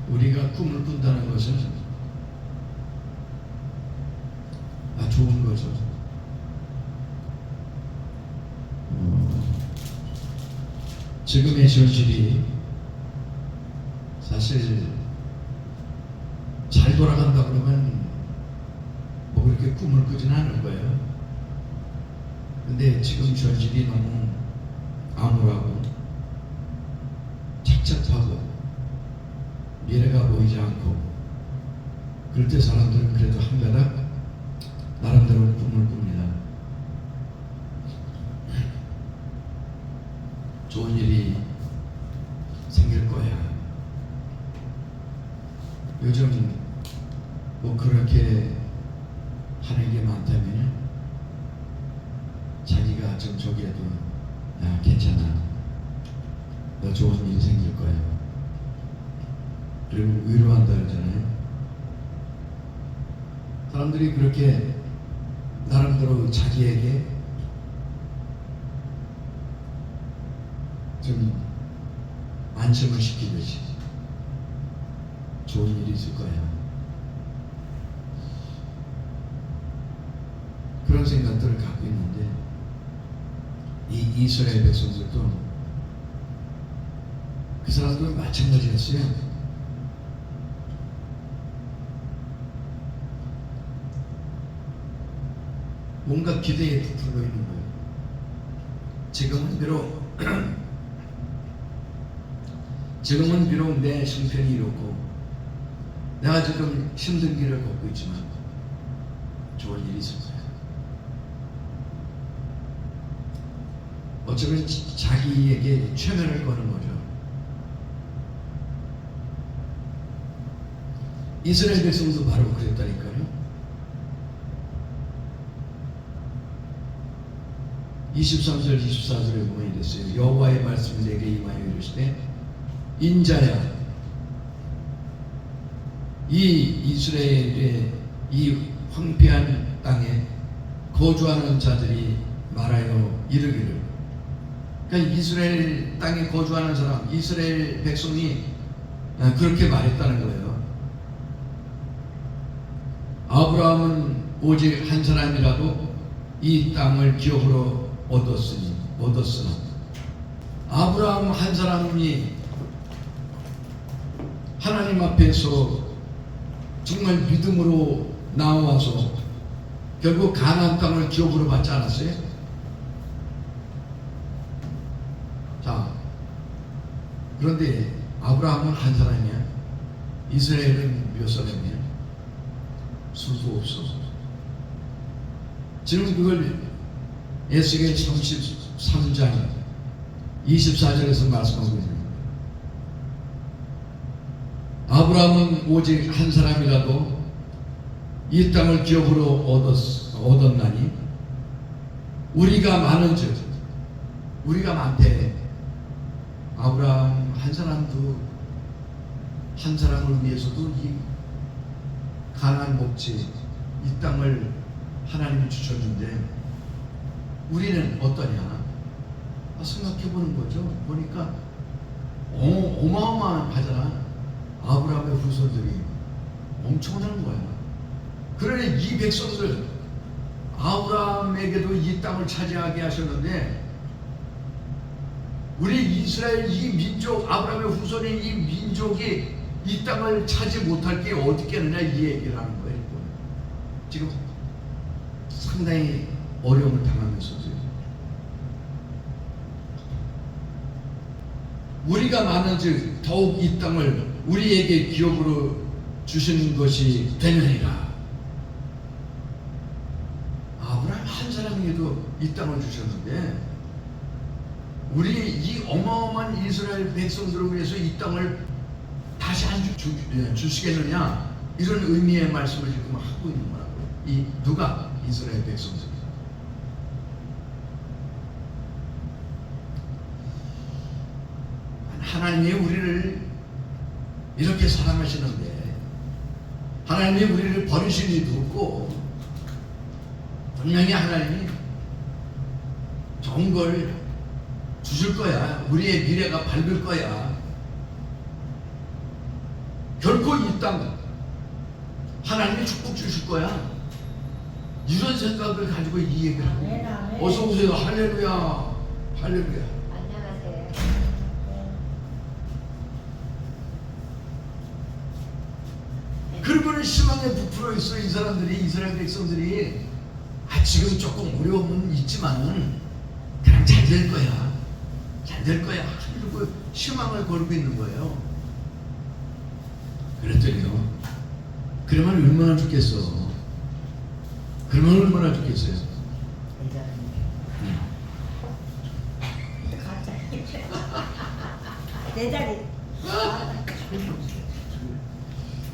우리가 꿈을 꾼다는 것은 좋은 거죠. 지금의 현실이 사실 잘 돌아간다 그러면 뭐 그렇게 꿈을 꾸지는 않을 거예요. 근데 지금 현실이 너무 암울하고 착잡하고 미래가 보이지 않고 그럴 때 사람들은 그래도 한가닥 나름대로 꿈을 꿉니다. 좋은 일이 생길 거야. 요즘 뭐 그렇게 하는 게 많다면 자기가 좀 저기에도 야 괜찮아, 너 좋은 일이 생길 거야. 그리고 위로한다 그러잖아요. 사람들이 그렇게 나름대로 자기에게 좀 안심을 시키듯이 좋은 일이 있을 거야. 그런 생각들을 갖고 있는데 이 이스라엘 백성들도 그 사람들은 마찬가지였어요. 뭔가 기대에 부풀어 있는 거예요. 지금은 비록 내 형편이 이렇고 내가 지금 힘든 길을 걷고 있지만 좋은 일이 있을 거야. 어쩌면 자기에게 최면을 거는 거죠. 이스라엘 백성도 바로 그랬다니까요. 23절 24절에 보면 이랬어요. 여호와의 말씀이 내게 임하여 이르시되 인자야, 이 이스라엘의 이 황폐한 땅에 거주하는 자들이 말하여 이르기를, 그러니까 이스라엘 땅에 거주하는 사람, 이스라엘 백성이 그렇게 말했다는 거예요. 아브라함은 오직 한 사람이라도 이 땅을 기업으로 얻었으나 아브라함 한 사람이 하나님 앞에서 정말 믿음으로 나와서 결국 가나안 땅을 기업으로 받지 않았어요? 자, 그런데 아브라함은 한 사람이야. 이스라엘은 몇 사람이야? 수도 없어. 지금 그걸 에스겔 33장 24절에서 말씀하고 있습니다. 아브라함은 오직 한 사람이라도 이 땅을 기업으로 얻었나니 우리가 많은즉, 우리가 많대. 아브라함 한 사람도, 한 사람을 위해서도 이 가나안 목지, 이 땅을 하나님이 주셨는데 우리는 어떠냐? 생각해보는 거죠. 보니까 어마어마하잖아. 아브라함의 후손들이 엄청난 거야. 그러니 이 백성들, 아브라함에게도 이 땅을 차지하게 하셨는데 우리 이스라엘 이 민족, 아브라함의 후손인 이 민족이 이 땅을 차지 못할 게 어떻겠느냐, 이 얘기를 하는 거예요. 지금 상당히 어려움을 당하면서도 우리가 많은즉 더욱 이 땅을 우리에게 기업으로 주시는 것이 되느니라. 아브라함 한 사람에게도 이 땅을 주셨는데 우리 이 어마어마한 이스라엘 백성들을 위해서 이 땅을 다시 안 주시겠느냐, 이런 의미의 말씀을 지금 하고 있는 거라고요. 이 누가? 이스라엘 백성들. 하나님이 우리를 이렇게 사랑하시는데 하나님이 우리를 버리실 리도 없고, 분명히 하나님이 좋은 걸 주실 거야. 우리의 미래가 밝을 거야. 결코 이 땅 하나님이 축복 주실 거야. 이런 생각을 가지고 이 얘기를 하고 어서 오세요. 할렐루야. 할렐루야. 안녕하세요. 그러고는 희망에 부풀어 있어. 이 사람들이, 이스라엘 백성들이 지금 조금 어려움은 있지만은 그냥 잘 될 거야. 잘 될 거야. 그리고 희망을 걸고 있는 거예요. 그랬더니요. 그러면 얼마나 좋겠어. 그러면 얼마나 좋겠어요. 내 자리.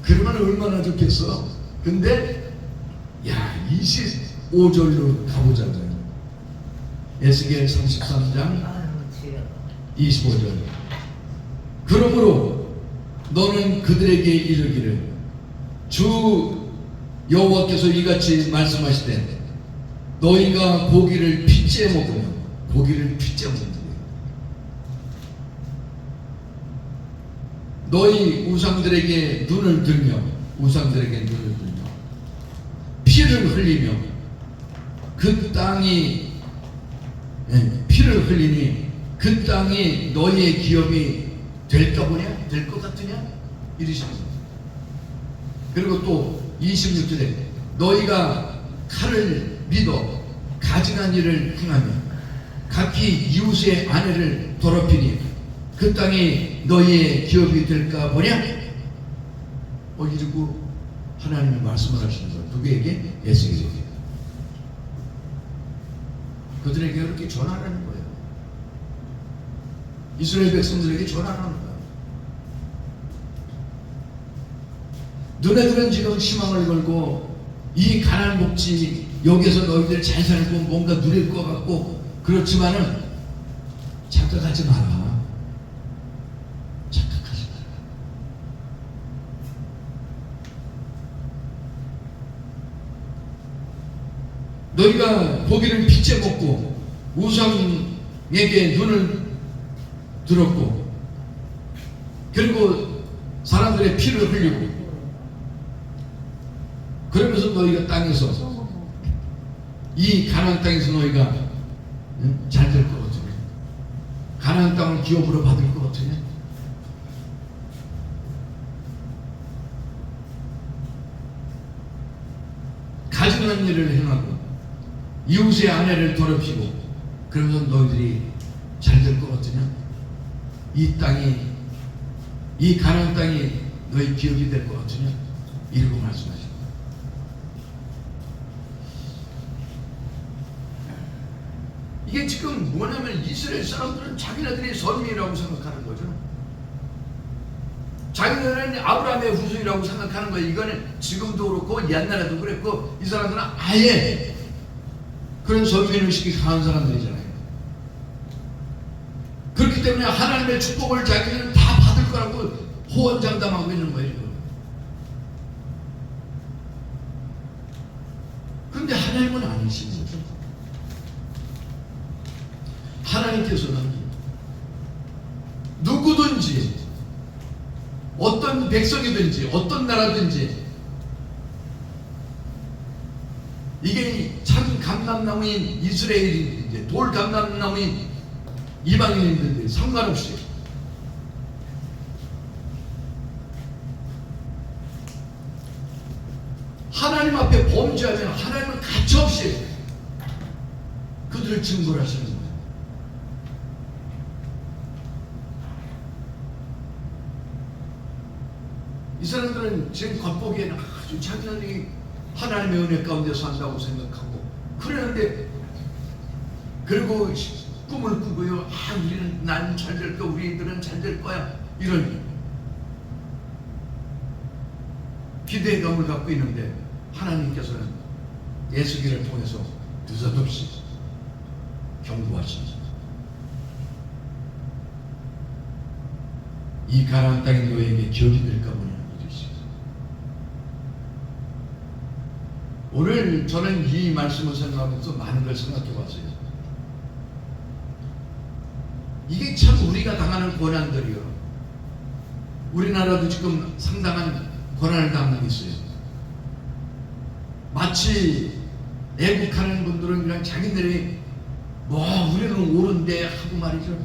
그러면 얼마나 좋겠어. 근데 야 25절로 가보자고요. 에스겔 33장 25절. 그러므로 너는 그들에게 이르기를 주 여호와께서 이같이 말씀하시되 너희가 고기를 핏째 먹으면 고기를 핏째 먹는 너희 우상들에게 눈을 들며 우상들에게 눈을 들며 피를 흘리며 그 땅이 피를 흘리니 그 땅이 너희의 기업이 될까 보냐? 될 것 같으냐? 이러시면서 그리고 또 26절에 너희가 칼을 믿어 가증한 일을 행하며 각기 이웃의 아내를 더럽히니 그 땅이 너희의 기업이 될까 보냐? 이러고 하나님이 말씀을 하시는 거예요. 누구에게? 에스겔에게. 그들에게 그렇게 전하라는 거예요. 이스라엘 백성들에게 전하라는 거예요. 너네들은 지금 희망을 걸고 이 가난 복지 여기서 너희들 잘 살고 뭔가 누릴 것 같고 그렇지만은 착각하지 마라. 착각하지 마라. 너희가 고기를 핏째 먹고 우상에게 눈을 들었고 그리고 사람들의 피를 흘리고 그러면서 너희가 땅에서 이 가나안 땅에서 너희가 잘 될 것 같으냐? 가나안 땅을 기업으로 받을 것 같으냐? 가증한 일을 행하고 이웃의 아내를 더럽히고 그러면서 너희들이 잘 될 것 같으냐? 이 땅이 이 가나안 땅이 너희 기업이 될 것 같으냐? 이러고 말씀하십니다. 이게 지금 뭐냐면 이스라엘 사람들은 자기네들이 선민이라고 생각하는 거죠. 자기네들은 아브라함의 후손이라고 생각하는 거예요. 이거는 지금도 그렇고 옛날에도 그랬고 이 사람들은 아예 그런 선민의식이 강한 사람들이잖아요. 그렇기 때문에 하나님의 축복을 자기는 다 받을 거라고 호언장담하고 있는 거예요. 그런데 하나님은 아니신 거죠. 하나님께서는 누구든지 어떤 백성이든지 어떤 나라든지 이게 참 감람나무인 이스라엘인지 돌 감람나무인 이방인인데 상관없이 하나님 앞에 범죄하면 하나님은 가차없이 그들을 징벌하시는 거예요. 이 사람들은 지금 겉보기에는 아주 자기들이 하나님의 은혜 가운데 산다고 생각하고 그러는데 그리고 꿈을 꾸고요. 우리는 난 잘 될 거야. 우리들은 잘 될 거야. 이런 기대감을 갖고 있는데 하나님께서는 예수기를 통해서 느닷없이 경고하십니다. 이 가나안 땅이 너에게 기업이 될까 보냐 이러시죠. 오늘 저는 이 말씀을 생각하면서 많은 걸 생각해 봤어요. 이게 참 우리가 당하는 고난들이요. 우리나라도 지금 상당한 고난을 당하고 있어요. 마치 애국하는 분들은 그냥 자기들이 우리는 옳은데 하고 말이죠.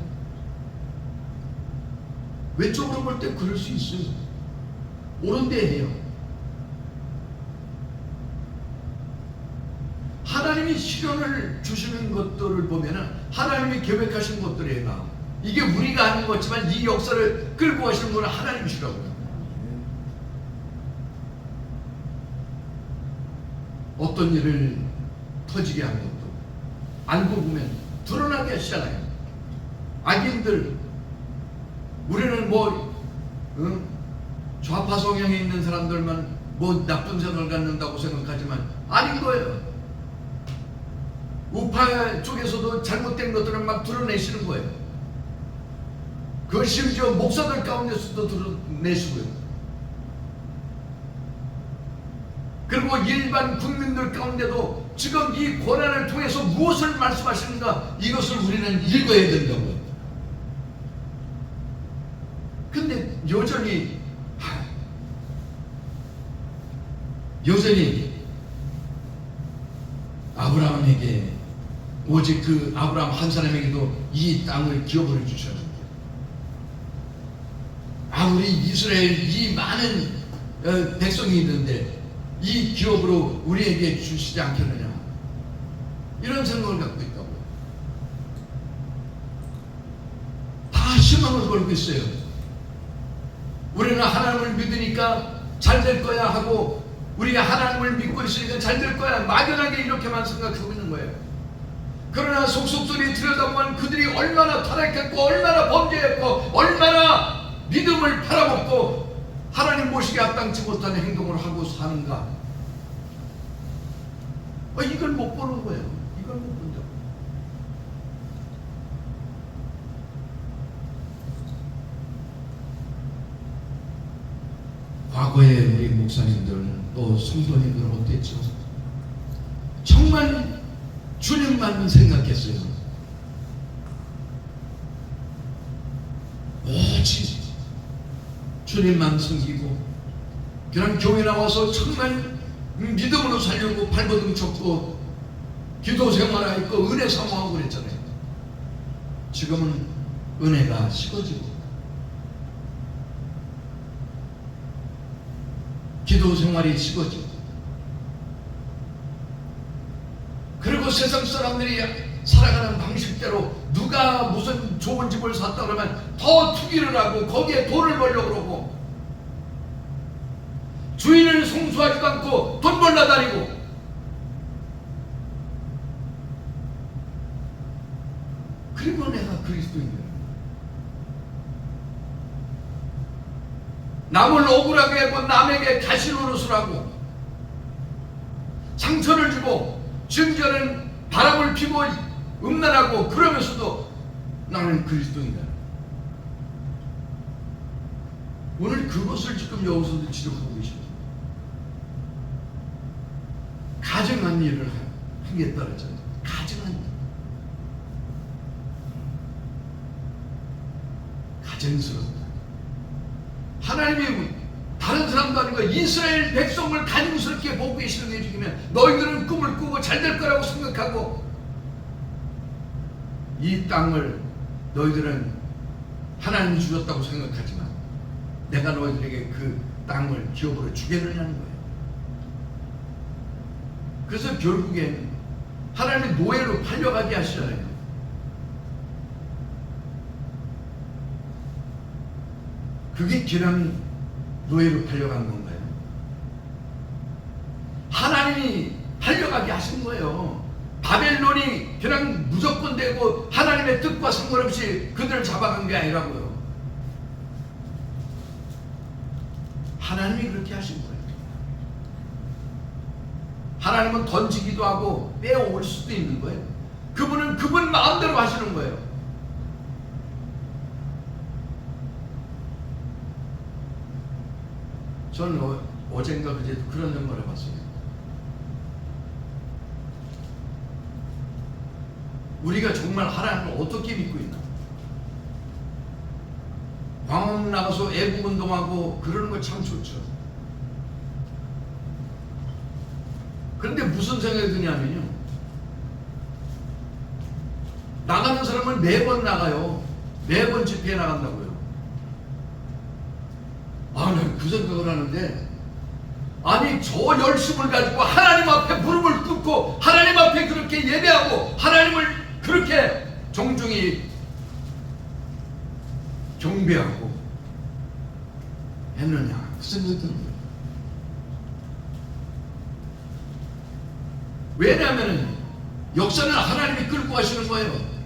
외적으로 볼 때 그럴 수 있어요. 옳은데 해요. 하나님이 시련을 주시는 것들을 보면은 하나님이 계획하신 것들이에요. 이게 우리가 하는 거지만 이 역사를 끌고 가시는 분은 하나님이시라고요. 어떤 일을 터지게 하는 것도 알고 보면 드러나게 하시잖아요. 악인들, 우리는 좌파 성향에 있는 사람들만 나쁜 생각을 갖는다고 생각하지만 아닌 거예요. 우파 쪽에서도 잘못된 것들을 막 드러내시는 거예요. 그걸 심지어 목사들 가운데서도 드러내시고요. 그리고 일반 국민들 가운데도 지금 이 고난을 통해서 무엇을 말씀하시는가, 이것을 우리는 읽어야 된다고요. 근데 여전히 아브라함에게, 오직 그 아브라함 한 사람에게도 이 땅을 기업으로 주셨는데, 우리 이스라엘 이 많은 백성이 있는데 이 기업으로 우리에게 주시지 않겠느냐, 이런 생각을 갖고 있다고요. 다 희망을 걸고 있어요. 우리는 하나님을 믿으니까 잘 될 거야 하고, 우리가 하나님을 믿고 있으니까 잘 될 거야, 막연하게 이렇게만 생각하고 있는 거예요. 그러나 속속들이 들여다보면 그들이 얼마나 타락했고, 얼마나 범죄했고, 얼마나 믿음을 팔아먹고 하나님 모시게 합당치 못한 행동을 하고 사는가, 이걸 못 보는 거예요. 이걸 못 본다고. 과거에 우리 목사님들 또 성도님들은 어땠죠? 정말 주님만 생각했어요. 오직 주님만 섬기고, 그냥 교회 나와서 정말 믿음으로 살려고 발버둥 쳤고 기도 생활하고 은혜 사모하고 그랬잖아요. 지금은 은혜가 식어지고 기도 생활이 식어지고, 그리고 세상 사람들이 살아가는 방식대로 누가 무슨 좋은 집을 샀다 그러면 더 투기를 하고 거기에 돈을 벌려고 그러고, 주인을 송수하지도 않고 돈 벌러 다니고, 그리고 내가 그리스도인이야. 남을 억울하게 하고 남에게 가시노릇을 하고 상처를 주고 심지어는 바람을 피고 음란하고, 그러면서도 나는 그리스도인이다. 오늘 그것을 지금 여기서도 지적하고 계십니다. 가증한 일을 하겠다 그랬잖아요. 가증한 일, 가증스럽다. 하나님이 다른 사람도 아니고 이스라엘 백성을 가증스럽게 보고 계시는 게 지금, 너희들은 꿈을 꾸고 잘 될 거라고 생각하고, 이 땅을 너희들은 하나님이 주셨다고 생각하지만 내가 너희들에게 그 땅을 기업으로 주겠느냐는 거예요. 그래서 결국엔 하나님의 노예로 팔려가게 하시잖아요. 그게 그냥 노예로 팔려간 건가요? 하나님이 팔려가게 하신 거예요. 바벨론이 그냥 무조건 되고 하나님의 뜻과 상관없이 그들을 잡아간 게 아니라고요. 하나님이 그렇게 하신 거예요. 하나님은 던지기도 하고 빼올 수도 있는 거예요. 그분은 그분 마음대로 하시는 거예요. 저는 어젠가 그제도 그런 생각을 해봤어요. 우리가 정말 하나님을 어떻게 믿고 있나? 광화문 나가서 애국운동하고 그러는 거 참 좋죠. 그런데 무슨 생각이 드냐면요, 나가는 사람은 매번 나가요. 매번 집회에 나간다고요. 난 그 생각을 하는데, 아니 저 열심을 가지고 하나님 앞에 무릎을 꿇고 하나님 앞에 그렇게 예배하고 하나님을 그렇게 정중히 경배하고 했느냐, 그 생각이 드는 거예요. 왜냐하면 역사는 하나님이 끌고 가시는 거예요.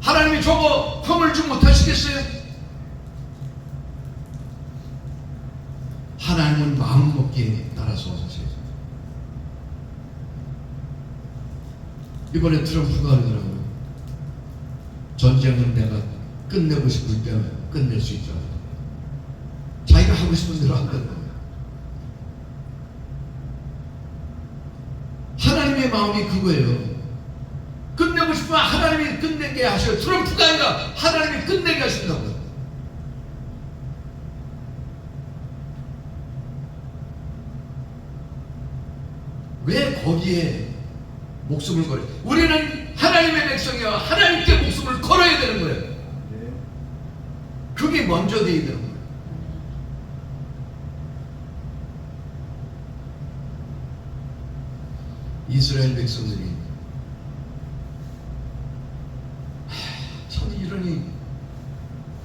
하나님이 저거 허물지 못하시겠어요? 하나님은 마음먹기에 따라서 하셔야죠. 이번에 트럼프가 그러더라고요. 전쟁은 내가 끝내고 싶을 때 끝낼 수 있죠. 자기가 하고 싶은 대로 한다는 거예요. 하나님의 마음이 그거예요. 끝내고 싶으면 하나님이 끝내게 하셔요. 트럼프가 아니라 하나님이 끝내게 하신다고요. 왜 거기에 목숨을 걸어요? 우리는 하나님의 백성이야. 하나님께 목숨을 걸어야 되는 거예요. 그게 먼저 돼야 되는 거예요. 이스라엘 백성들이 참 이러니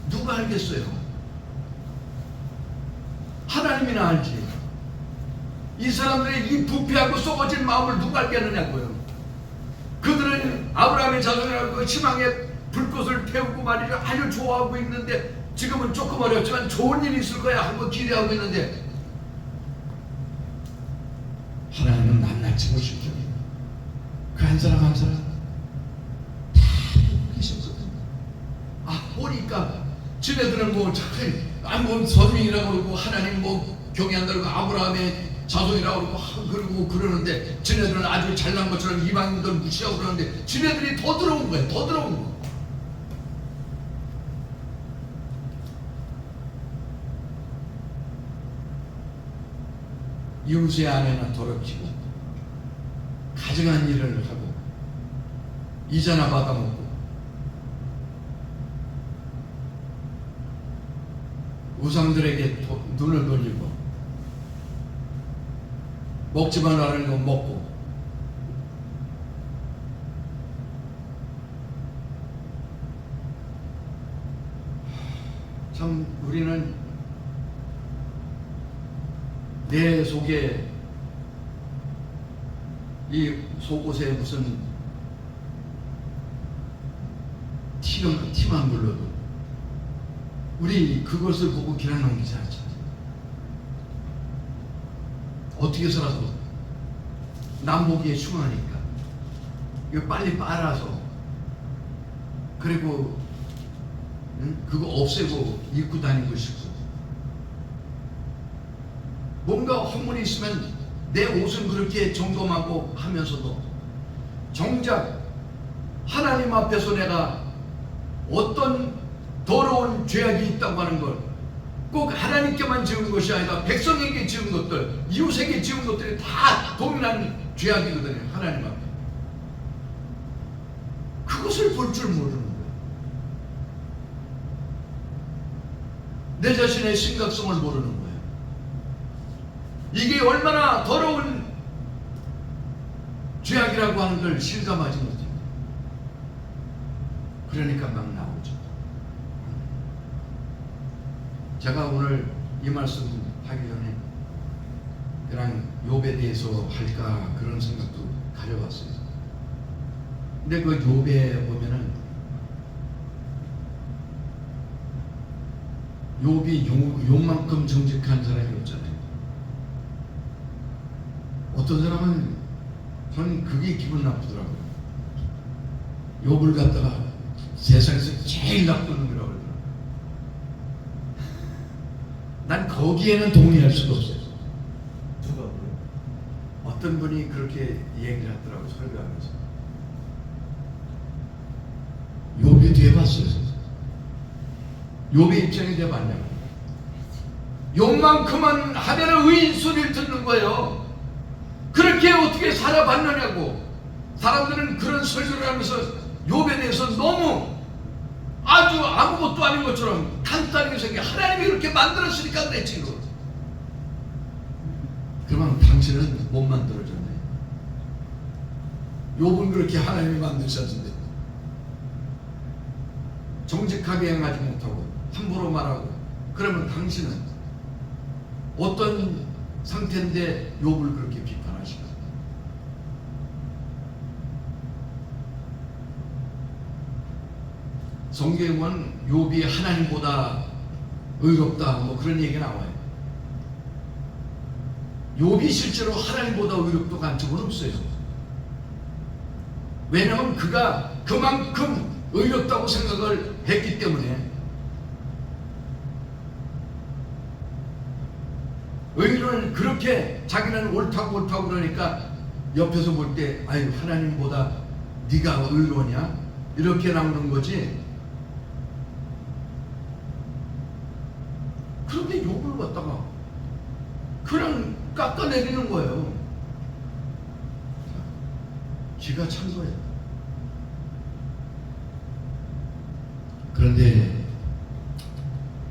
누가 알겠어요? 하나님이나 알지. 이 사람들의 이 부패하고 썩어진 마음을 누가 알겠느냐고요. 그들은 아브라함의 자손이라고 희망의 불꽃을 태우고 말이죠, 아주 좋아하고 있는데, 지금은 조금 어렵지만 좋은 일이 있을 거야 하고 기대하고 있는데, 하나님은 낱낱이 보십니다. 그 한 사람 한 사람 다 보고 계셨거든요. 보니까 지네들은 뭐 선민이라고 그러고 하나님 경외한다고 아브라함의 자손이라고 그러고 그러는데, 지네들은 아주 잘난 것처럼 이방인들 무시하고 그러는데, 지네들이 더 들어온 거예요. 더 들어온 거. 이웃의 아내나 더럽히고 가증한 일을 하고 이자나 받아먹고 우상들에게 눈을 돌리고 먹지 말라는 거 먹고, 참 우리는 내 속에 이 속옷에 무슨 티만 불러도 우리 그것을 보고 그냥 넘기지 않죠. 어떻게 살아서 남 보기에 흉하니까 이거 빨리 빨아서, 그리고 그거 없애고 입고 다니고 싶고, 뭔가 허물이 있으면 내 옷은 그렇게 점검하고 하면서도 정작 하나님 앞에서 내가 어떤 더러운 죄악이 있다고 하는 걸 꼭 하나님께만 지은 것이 아니라 백성에게 지은 것들, 이웃에게 지은 것들이 다 동일한 죄악이거든요. 하나님 앞에 그것을 볼 줄 모르는 거예요. 내 자신의 심각성을 모르는 거예요. 이게 얼마나 더러운 죄악이라고 하는 걸 실감하지 못합니다. 그러니까 막 나오죠. 제가 오늘 이 말씀 하기 전에 그냥 욥에 대해서 할까 그런 생각도 가져봤어요. 근데 그 욥에 보면은 욥이 욕만큼 정직한 사람이 없잖아요. 어떤 사람은 저는 그게 기분 나쁘더라고요. 욥을 갖다가 세상에서 제일 나쁜 놈이라고 그러더라고요. 난 거기에는 동의할 수가 없어요. 누가 그래요? 어떤 분이 그렇게 얘기를 하더라고요. 설교하면서. 욥이 뒤에 봤어요. 욥의 입장이 되어봤냐고. 욥만큼은 하면은 의인 소리를 듣는 거예요. 그렇게 어떻게 살아봤느냐고. 사람들은 그런 설교를 하면서 욥에 대해서 너무 아주 아무것도 아닌 것처럼 간단하게 생겨. 하나님이 이렇게 만들었으니까 그랬지. 그러면 당신은 못 만들어졌네. 욥은 그렇게 하나님이 만드셨는데 정직하게 행하지 못하고 함부로 말하고, 그러면 당신은 어떤 상태인데 욥을 그렇게 비판하시나? 성경은 욥이 하나님보다 의롭다 뭐 그런 얘기가 나와요. 욥이 실제로 하나님보다 의롭다고 한 적은 없어요. 왜냐하면 그가 그만큼 의롭다고 생각을 했기 때문에. 의인은 그렇게 자기는 옳다고 그러니까 옆에서 볼 때 아유 하나님보다 네가 의로냐 이렇게 나오는 거지. 그런데 욥을 갖다가 그냥 깎아내리는 거예요. 기가 찬 거예요. 그런데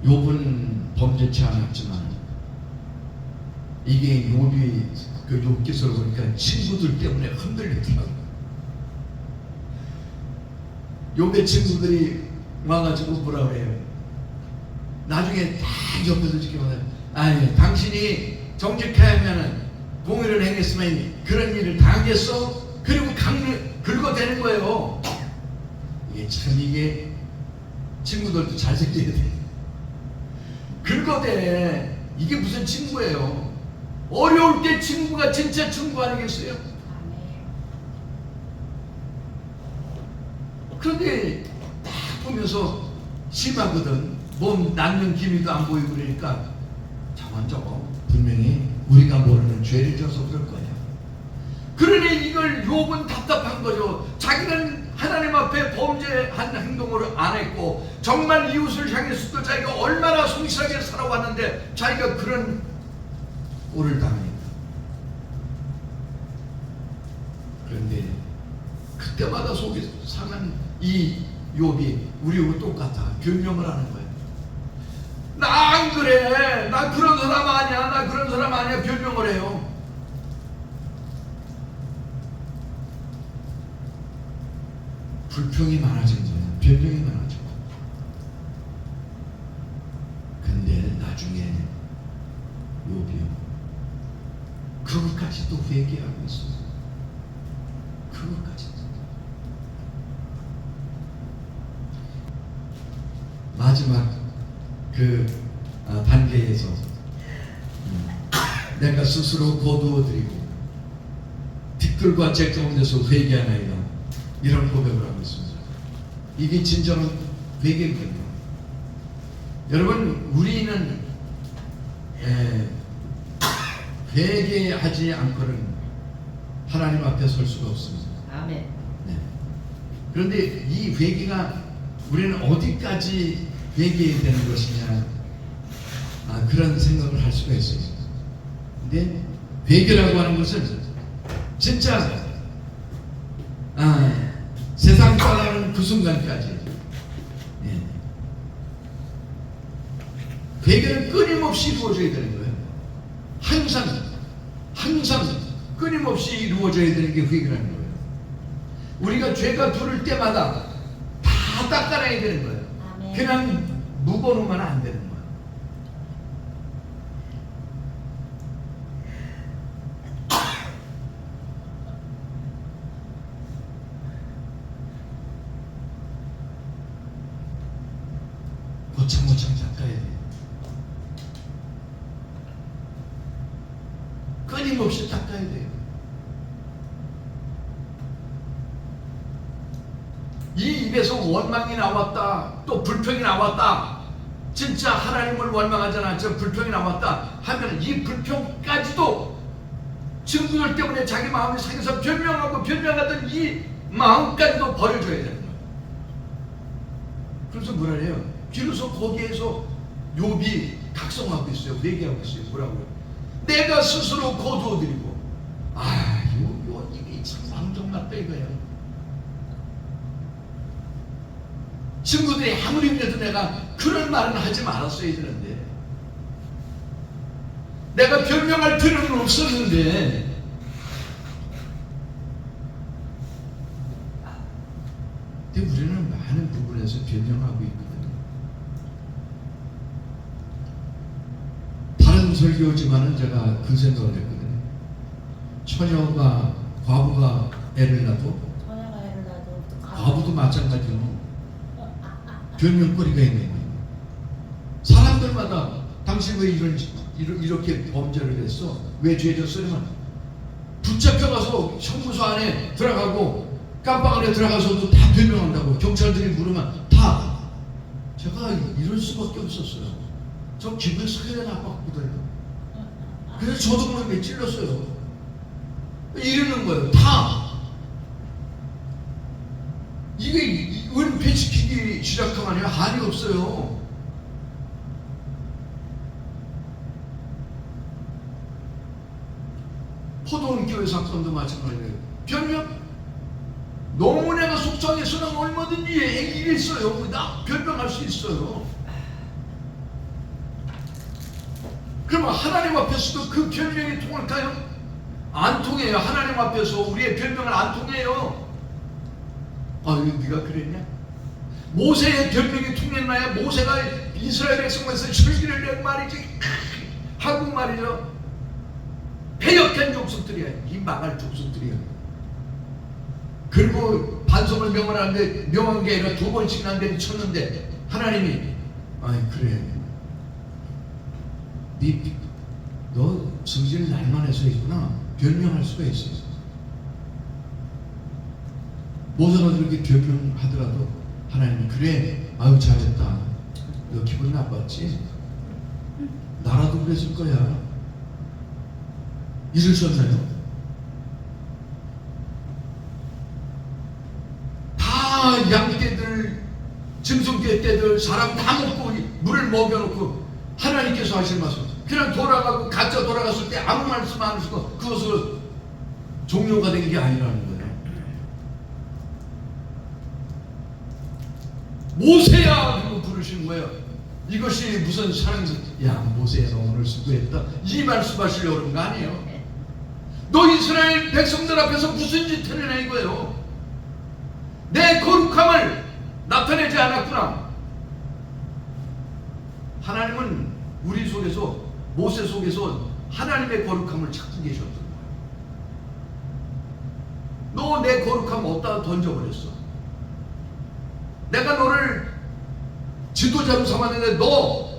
욥은 범죄치 않았지만 이게 욥이 그 욥기서를 보니까 친구들 때문에 흔들리더라고요. 욥의 친구들이 와가지고 뭐라 그래요? 나중에 딱 옆에서 지켜보면 아니 당신이 정직하면은 공의를 행했으면 그런 일을 당하겠어? 그리고 긁어대는 거예요. 이게 친구들도 잘 생겨야 돼. 긁어대. 이게 무슨 친구예요? 어려울 때 친구가 진짜 친구 아니겠어요? 그런데 딱 보면서 심하거든. 몸 낫는 기미도 안 보이고 그러니까 저거 분명히 우리가 모르는 죄를 져서 그럴 거야. 그러니 이걸 욥은 답답한 거죠. 자기는 하나님 앞에 범죄한 행동을 안 했고 정말 이웃을 향해서도 자기가 얼마나 성실하게 살아왔는데 자기가 그런 꼴을 당하니까. 그런데 그때마다 속이 상한 이 욥이 우리하고 똑같아. 변명을 하는 거야. 나 안 그래. 나 그런 사람 아니야. 나 그런 사람 아니야. 변명을 해요. 불평이 많아진 거야. 변명이 많아진 거야. 근데 나중에 욥이요. 그것까지 또 회개하고 있어. 그것까지. 마지막 그 단계에서 내가 스스로 거두어드리고 티끌과 재 가운데서 회개하나이다 이런 고백을 하고 있습니다. 이게 진정한 회개거든요. 여러분 우리는 회개하지 않고는 하나님 앞에 설 수가 없습니다. 아멘. 네. 그런데 이 회개가 우리는 어디까지 회개해야 되는 것이냐 그런 생각을 할 수가 있어요. 근데 회개라고 하는 것은 진짜 세상 떠나는 그 순간까지 회개는 끊임없이 이루어져야 되는 거예요. 항상 끊임없이 이루어져야 되는 게 회개라는 거예요. 우리가 죄가 부를 때마다 다 닦아내야 되는 거예요. 아멘. 그냥 묵어놓으면 안 되는 거예요. 고창 닦아야 돼요. 끊임없이 닦아야 돼요. 이 입에서 원망이 나왔다, 또 불평이 나왔다, 진짜 하나님을 원망하잖아, 저 불평이 나왔다 하면 이 불평까지도 친구들 때문에 자기 마음이 상해서 변명하던 이 마음까지도 버려줘야 되는 거예요. 그래서 뭐라 해요? 비로소 거기에서 욥이 각성하고 있어요. 회개하고 있어요. 뭐라고요? 내가 스스로 거두어드리고. 이게 참 왕정 같다 이거예요. 친구들이 아무리 그래도 내가 그런 말은 하지 말았어야 되는데, 내가 변명할 필요는 없었는데, 근데 우리는 많은 부분에서 변명하고 있거든요. 다른 설교지만은 제가 그 생각을 했거든요. 처녀가 과부가 애를 낳고 전화가 애를 낳아도 또 과부도 마찬가지로 변명거리가 있는 거예요. 사람들마다 당신 왜 이렇게 범죄를 했어? 왜 죄졌어? 이러면 붙잡혀가서 형무소 안에 들어가고 깜빵 안에 들어가서도 다 변명한다고 경찰들이 물으면 다. 제가 이럴 수밖에 없었어요. 저 기분이 상당히 나빴거든요. 그래서 저도 모르게 찔렀어요. 이러는 거예요. 다. 이게 은폐시키기 시작하면 한이 없어요. 포도원 교회 사건도 마찬가지예요. 변명? 노무내가 속상해서는 얼마든지 얘기를 있어요. 나 변명할 수 있어요. 그러면 하나님 앞에서도 그 변명이 통할까요? 안 통해요. 하나님 앞에서 우리의 변명은 안 통해요. 네가 그랬냐? 모세의 변명이 통했나요? 모세가 이스라엘 백성에서 철기를 낸 말이지. 한국 말이죠. 패역한 족속들이야. 이 망할 족속들이야. 그리고 반성을 명하는데 명한 게 아니라 2번씩이나 내리쳤는데 하나님이 그래, 너 성질을 날만 해서 있구나. 변명할 수가 있어. 모세가 그렇게 변명하더라도 하나님이 그래, 잘했다. 너 기분 나빴지? 나라도 그랬을 거야. 이러셨나요? 다 양떼들, 짐승떼 떼들, 사람 다 먹고 물을 먹여놓고 하나님께서 하실 말씀, 그냥 돌아가고 각자 돌아갔을 때 아무 말씀 안 하시고 그것을 종료가 된 게 아니라는 거예요. 모세야! 그리고 부르시는 거예요. 이것이 무슨 사랑스, 모세야 너 오늘 수고했다, 이 말씀하시려고 그런 거 아니에요. 너 이스라엘 백성들 앞에서 무슨 짓 했느냐 이거예요. 내 거룩함을 나타내지 않았구나. 하나님은 우리 속에서, 모세 속에서 하나님의 거룩함을 찾고 계셨던 거예요. 너 내 거룩함 어디다 던져버렸어. 내가 너를 지도자로 삼았는데 너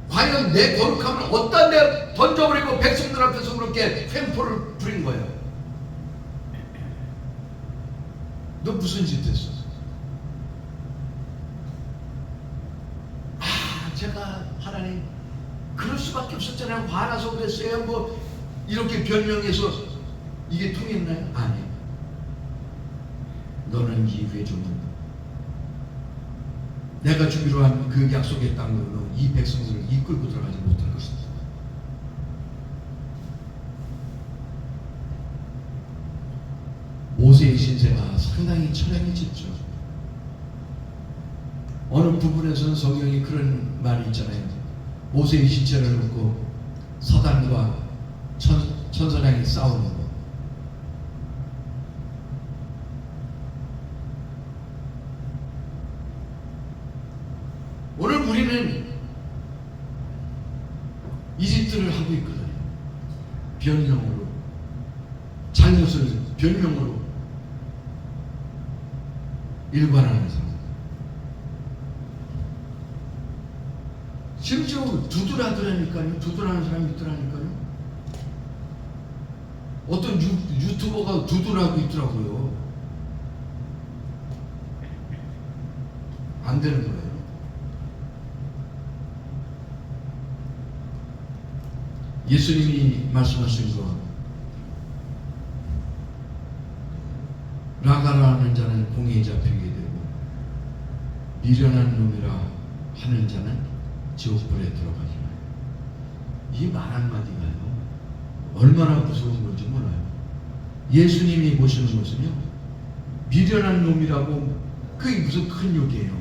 과연 내 거룩함을 어디다 내 던져버리고 백성들 앞에서 그렇게 횡포를 부린 거예요. 너 무슨 짓 했어? 제가 하나님 그럴 수밖에 없었잖아요. 화나서 그랬어요. 뭐 이렇게 변명해서 이게 통했나요? 아니요. 너는 이 회중은 내가 주기로 한 그 약속의 땅으로 이 백성들을 이끌고 들어가지 못할 것이다. 모세의 신세가 상당히 철량이 짙죠. 어느 부분에서는 성경이 그런 말이 있잖아요. 모세의 신체를 놓고 사단과 천사장이 싸우는 거. 오늘 우리는 이 짓들을 하고 있거든요. 변명으로, 잘못을 변명으로 일관하는 사람. 심지어 두드라더라니까요. 두드라는 사람이 있더라니까요. 어떤 유튜버가 두드라고 있더라고요. 안 되는 거예요. 예수님이 말씀하신 거, 라가라는 자는 공에 잡히게 되고 미련한 놈이라 하는 자는 지옥불에 들어가리라. 이 말 한마디가요 얼마나 무서운 건지 몰라요. 예수님이 보시는 것은요 미련한 놈이라고 그게 무슨 큰 욕이에요.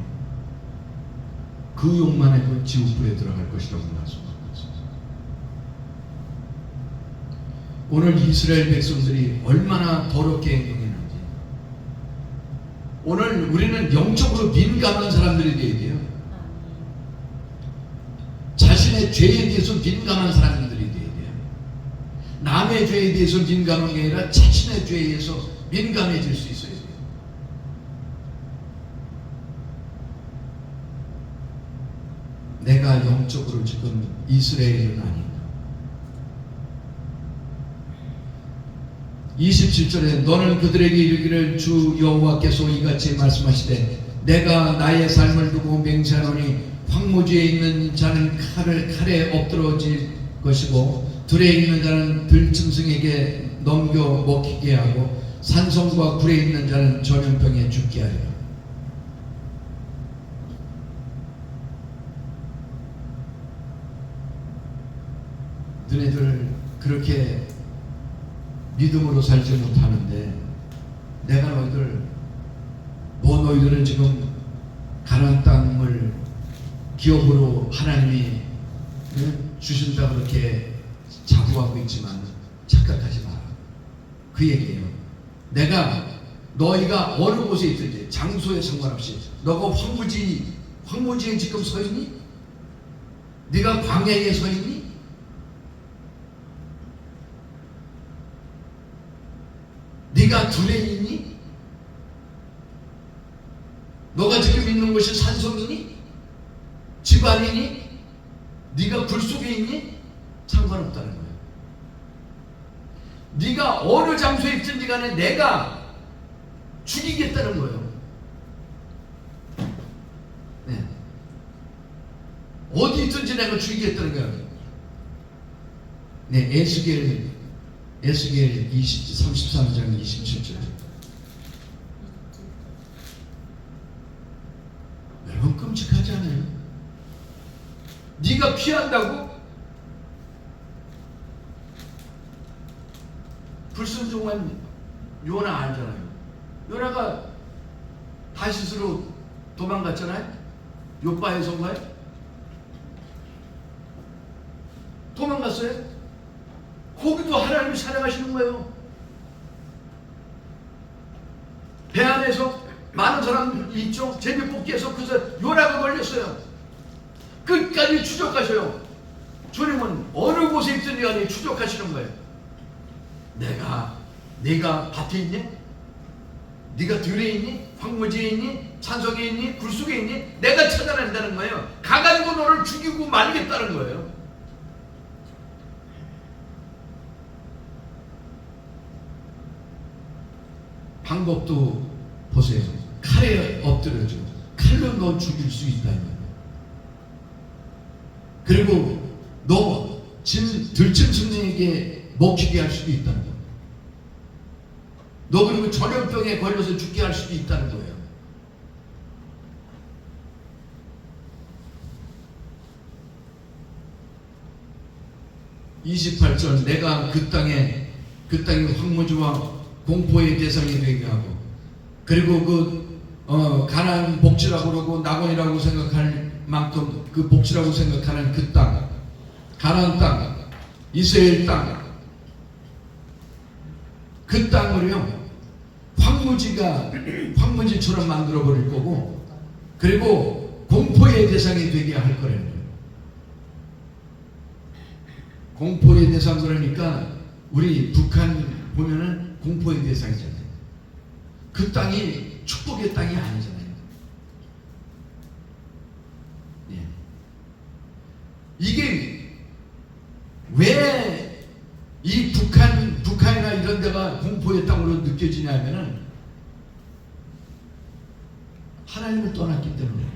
그 욕만 해도 지옥불에 들어갈 것이라고 말씀하셨어요. 오늘 이스라엘 백성들이 얼마나 더럽게 행동했는지, 오늘 우리는 영적으로 민감한 사람들이 되어야 돼요. 자신의 죄에 대해서 민감한 사람들이 되어야 돼요. 남의 죄에 대해서 민감한 게 아니라 자신의 죄에 대해서 민감해질 수 있어야 돼요. 내가 영적으로 지금 이스라엘은 아닌가. 27절에 너는 그들에게 이르기를 주 여호와께서 이같이 말씀하시되 내가 나의 삶을 두고 맹세하노니 황무지에 있는 자는 칼에 엎드러질 것이고 들에 있는 자는 들짐승에게 넘겨 먹히게 하고 산성과 굴에 있는 자는 전염병에 죽게 하리라. 너희들 그렇게 믿음으로 살지 못하는데 내가 너희들은 지금 가나안 땅을 기업으로 하나님이 주신다 그렇게 자부하고 있지만 착각하지 마라. 그 얘기예요. 내가 너희가 어느 곳에 있든지 장소에 상관없이 너가 황무지에 지금 서 있니? 네가 광야에 서 있니? 네가 둘에 있니? 너가 지금 있는 곳이 산속이니? 집안이니? 네가 굴 속에 있니? 상관없다는 거예요. 네가 어느 장소에 있든지 간에 내가 죽이겠다는 거예요. 네. 어디 있든지 내가 죽이겠다는 거예요. 네, 에스겔 33장 27절. 여러분 끔찍하지 않아요? 네가 피한다고? 불순종한 요나 알잖아요. 요나가 다시스로 도망갔잖아요. 요바에서인가요? 도망갔어요. 거기도 하나님이 사랑하시는 거예요. 배 안에서 많은 사람이 있죠. 제비뽑기에서 그래서 요나가 걸렸어요. 끝까지 추적하셔요. 주님은 어느 곳에 있든지 간에 추적하시는 거예요. 네가 밭에 있니? 네가 들에 있니? 황무지에 있니? 산속에 있니? 굴속에 있니? 내가 찾아낸다는 거예요. 가가지고 너를 죽이고 말겠다는 거예요. 방법도 보세요. 칼에 엎드려줘. 칼로 너 죽일 수 있다. 그리고 너 들짐승에게 먹히게 할 수도 있다는 거예요. 너 그리고 전염병에 걸려서 죽게 할 수도 있다는 거예요. (28절) 내가 그 땅에 황무지와 공포의 대상이 되게 하고, 그리고 가나안 복지라고 그러고 낙원이라고 생각할 만큼 그 복지라고 생각하는 그 땅, 가나안 땅, 이스라엘 땅, 그 땅을요 황무지처럼 만들어 버릴 거고, 그리고 공포의 대상이 되게 할 거라는 거예요. 공포의 대상 그러니까 우리 북한 보면은 공포의 대상이잖아요. 그 땅이 축복의 땅이 아니잖아요. 예. 이게 왜 이 북한이나 이런 데가 공포의 땅으로 느껴지냐면은 하나님을 떠났기 때문에.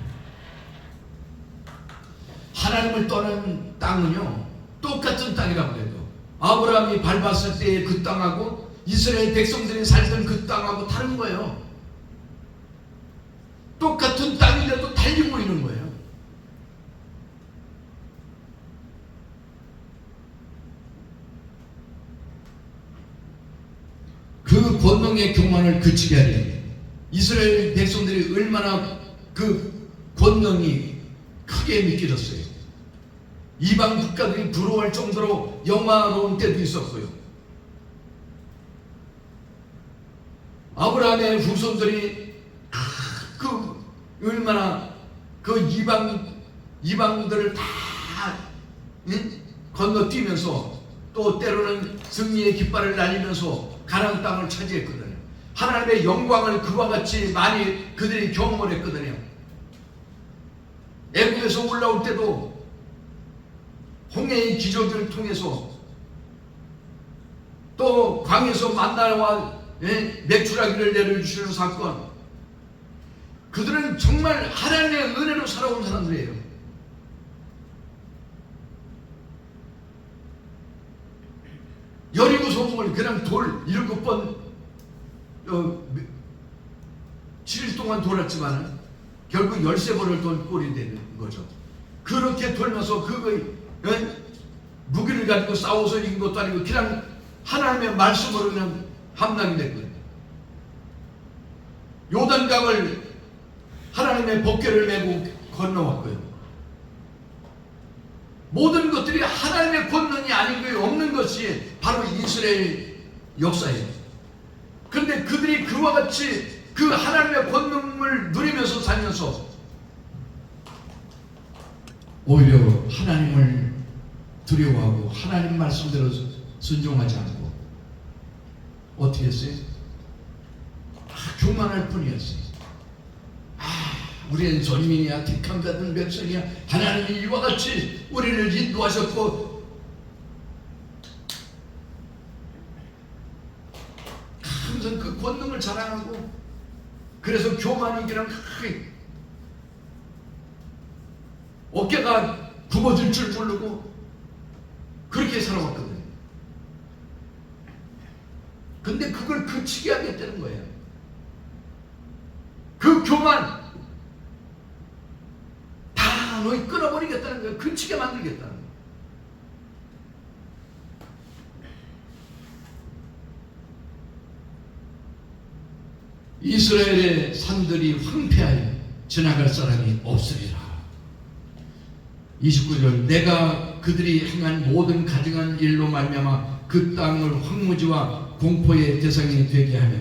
하나님을 떠난 땅은요 똑같은 땅이라고 해도 아브라함이 밟았을 때의 그 땅하고 이스라엘 백성들이 살던 그 땅하고 다른 거예요. 똑같은 땅인데도 달리 보이는 거예요. 권능의 교만을 그치게 하리. 이스라엘 백성들이 얼마나 그 권능이 크게 믿겨졌어요. 이방 국가들이 부러워할 정도로 영화로운 때도 있었고요. 아브라함의 후손들이 그 얼마나 그 이방들을 다 건너뛰면서 또 때로는 승리의 깃발을 날리면서 가나안 땅을 차지했거든요. 하나님의 영광을 그와 같이 많이 그들이 경험을 했거든요. 애굽에서 올라올 때도 홍해의 기적을 통해서 또 광에서 만나와 맥주라기를 내려주시는 사건, 그들은 정말 하나님의 은혜로 살아온 사람들이에요. 여리고 성공을 그냥 돌 7번 7일 동안 돌았지만 결국 13번을 돌 꼴이 되는 거죠. 그렇게 돌면서 무기를 가지고 싸워서 이긴 것도 아니고 그냥 하나님의 말씀으로 그냥 함락이 됐거든요. 요단강을 하나님의 법궤를 메고 건너왔고요. 모든 것들이 하나님의 권능이 아닌 거예요. 없는 것이 바로 이스라엘 역사예요. 그런데 그들이 그와 같이 그 하나님의 권능을 누리면서 살면서 오히려 하나님을 두려워하고 하나님 말씀대로 순종하지 않고 어떻게 했어요? 교만할 뿐이었어요. 우리는 전민이야, 택함받은 백성이야, 하나님이 이와 같이 우리를 인도하셨고 항상 그 권능을 자랑하고, 그래서 교만이 그냥 어깨가 굽어질 줄 모르고 그렇게 살아왔거든요. 근데 그걸 그치게 하겠다는 거예요. 그 교만 다 너희 끊어버리겠다는 거예요. 그치게 만들겠다는 거예요. 이스라엘의 산들이 황폐하여 지나갈 사람이 없으리라. 29절, 내가 그들이 행한 모든 가증한 일로 말미암아 그 땅을 황무지와 공포의 대상이 되게 하며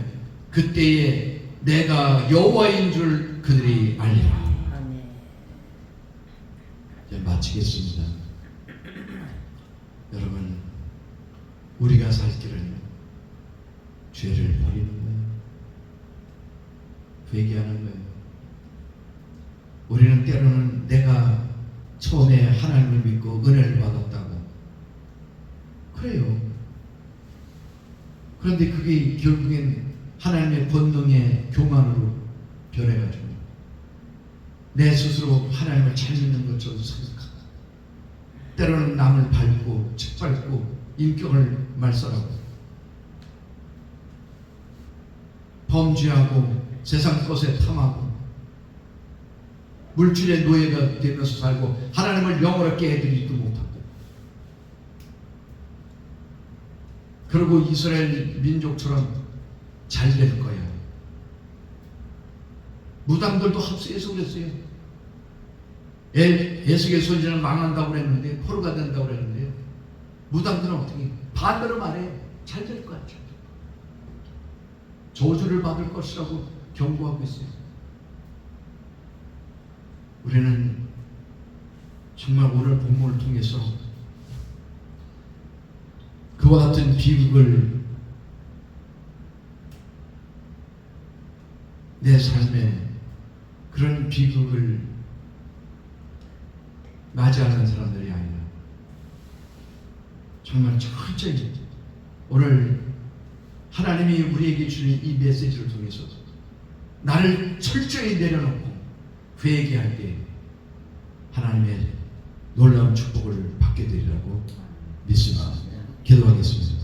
그때에 내가 여호와인 줄 그들이 알리라. 아멘. 이제 마치겠습니다. 여러분, 우리가 살 길은 죄를 버리는 거예요. 회개하는 거예요. 우리는 때로는 내가 처음에 하나님을 믿고 은혜를 받았다고 그래요. 그런데 그게 결국엔 하나님의 권능의 교만으로 변해가지고 내 스스로 하나님을 잘 믿는 것처럼 생각하고 때로는 남을 밟고 짓밟고 인격을 말살하고 범죄하고 세상 것에 탐하고 물질의 노예가 되면서 살고 하나님을 영원하게 해드리지도 못하고, 그리고 이스라엘 민족처럼 잘 될 거야. 무당들도 합세해서 그랬어요. 에스겔 선지자는 망한다고 그랬는데, 포로가 된다고 그랬는데, 무당들은 어떻게 반대로 말해. 잘 될 거야. 저주를 받을 것이라고 경고하고 있어요. 우리는 정말 오늘 본문을 통해서 그와 같은 비극을 내 삶에 그런 비극을 맞이하는 사람들이 아니라 정말 철저히 오늘 하나님이 우리에게 주는 이 메시지를 통해서 나를 철저히 내려놓고 회개할 때 하나님의 놀라운 축복을 받게 되리라고 믿습니다. 기도하겠습니다.